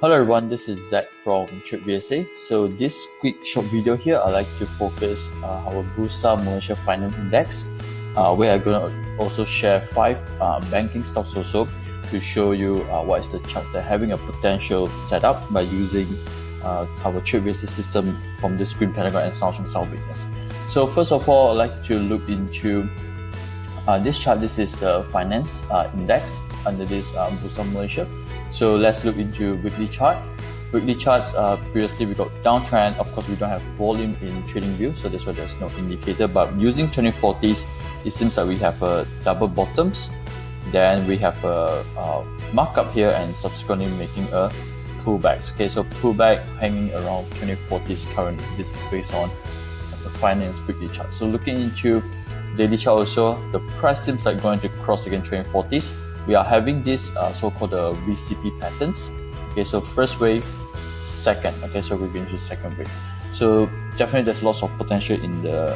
Hello everyone, this is Zach from VSA. So this quick short video here, I'd like to focus our Bursa Malaysia Finance Index, where I'm going to also share 5 banking stocks also to show you what is the chance they're having a potential setup by using our VSA system from this Green Pentagon and Samsung South Weakness. So first of all, I'd like to look into this chart. This is the finance index under this Bursa Malaysia. So let's look into weekly chart. Weekly charts, previously we got downtrend. Of course, we don't have volume in trading view, so that's why there's no indicator. But using 2040s, it seems that we have a double bottoms. Then we have a markup here and subsequently making a pullback. Okay, so pullback hanging around 2040s currently. This is based on the finance weekly chart. So looking into daily chart also, the price seems like going to cross again 2040s. We are having this so-called VCP patterns. Okay, so first wave, second. Okay, so we're going to second wave. So definitely there's lots of potential in the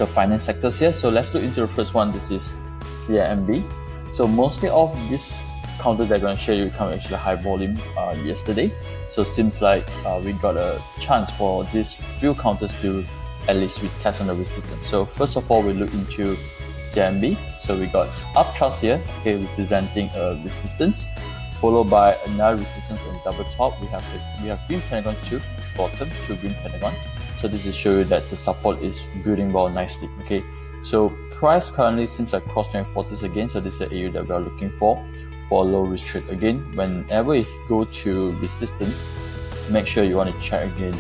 finance sectors here. So let's look into the first one. This is CIMB. So mostly of this counter they're going to show you come actually high volume yesterday. So seems like we got a chance for these few counters to at least retest on the resistance. So first of all, we look into CIMB. So we got upthrust here, okay, representing a resistance, followed by another resistance and double top. We have Green Pentagon to bottom to Green Pentagon. So this is show you that the support is building well nicely. Okay, so price currently seems like cross 2040s again. So this is the area that we are looking for low risk trade again. Whenever you go to resistance, make sure you want to check again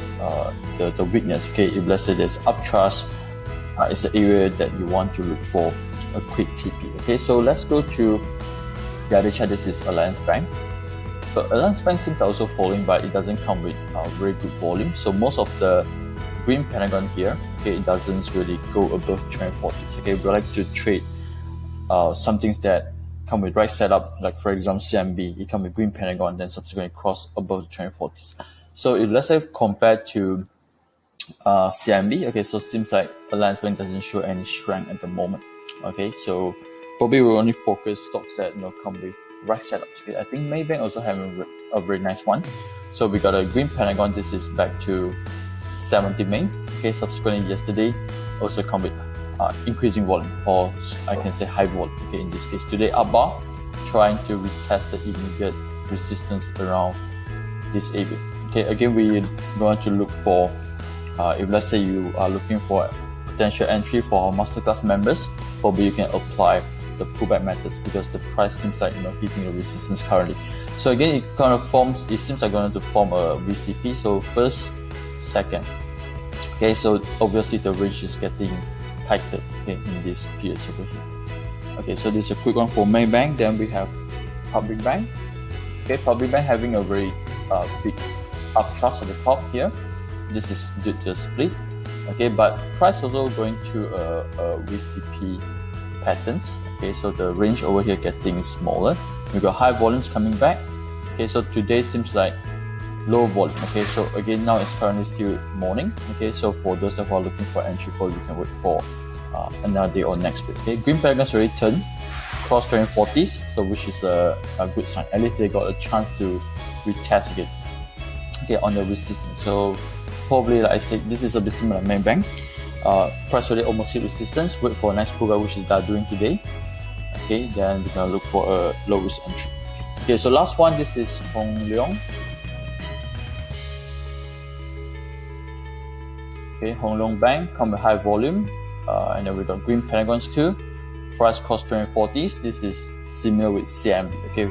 the weakness. Okay, if let's say there's upthrust, it's the area that you want to look for a quick TP. Okay, so let's go to the other chart. This is ABMB. So ABMB seems to also falling, but it doesn't come with very good volume. So most of the Green Pentagon here, okay, it doesn't really go above 2040s. Okay, we like to trade some things that come with right setup, like for example CIMB, it come with Green Pentagon, then subsequently cross above the 2040s. So if let's say compared to CIMB, okay, so seems like ABMB doesn't show any strength at the moment. Okay, so probably we'll only focus stocks that come with right setups. Okay, I think MAYBANK also having a very nice one. So we got a Green Pentagon. This is back to 70 main. Okay, subsequently yesterday also come with increasing volume, or I can say high volume. Okay, in this case today up bar trying to retest the immediate resistance around this area. Okay, again we want to look for if let's say you are looking for potential entry for our masterclass members, probably you can apply the pullback methods because the price seems like hitting the resistance currently. So again, it kind of forms. It seems like going to form a VCP. So first, second. Okay, so obviously the range is getting tighter. Okay, in this period over here. Okay, so this is a quick one for MAYBANK. Then we have PBBANK. Okay, PBBANK having a very big upthrust at the top here. This is the split. Okay, but price also going through a VCP patterns. Okay, so the range over here getting smaller. We got high volumes coming back. Okay, so today seems like low volume. Okay, so again now it's currently still morning. Okay, so for those that are looking for entry call, you can wait for another day or next week. Okay, Green Pentagon's already turned cross 2040s, so which is a good sign. At least they got a chance to retest again. Okay, on the resistance. So probably, like I said, this is a bit similar to MAYBANK. Price already almost hit resistance. Wait for a nice pullback, which is that doing today. Okay, then we're gonna look for a low risk entry. Okay, so last one, this is Hong Leong. Okay, Hong Leong Bank come with high volume, and then we got Green Pentagons too. Price cross 2040s. This is similar with CIMB. Okay,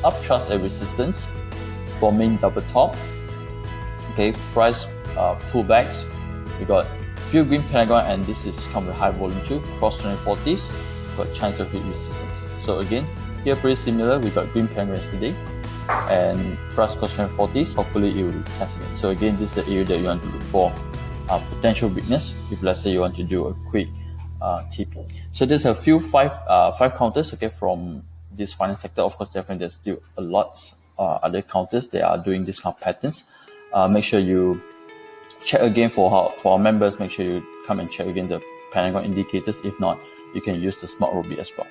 upthrust and resistance, forming double top. Okay, price pullbacks. We got few Green Pentagon, and this is come with high volume too. Cross 2040s, got chance of hit resistance. So again, here pretty similar. We got Green Pentagon yesterday, and price cross 2040s. Hopefully it will test again. So again, this is the area that you want to look for potential weakness. If let's say you want to do a quick TP. So there's a few five counters. Okay, from this finance sector. Of course, definitely there's still a lot other counters that are doing this kind of patterns. Make sure you check again for our members. Make sure you come and check again the Pentagon indicators. If not, you can use the Smart Ruby as well.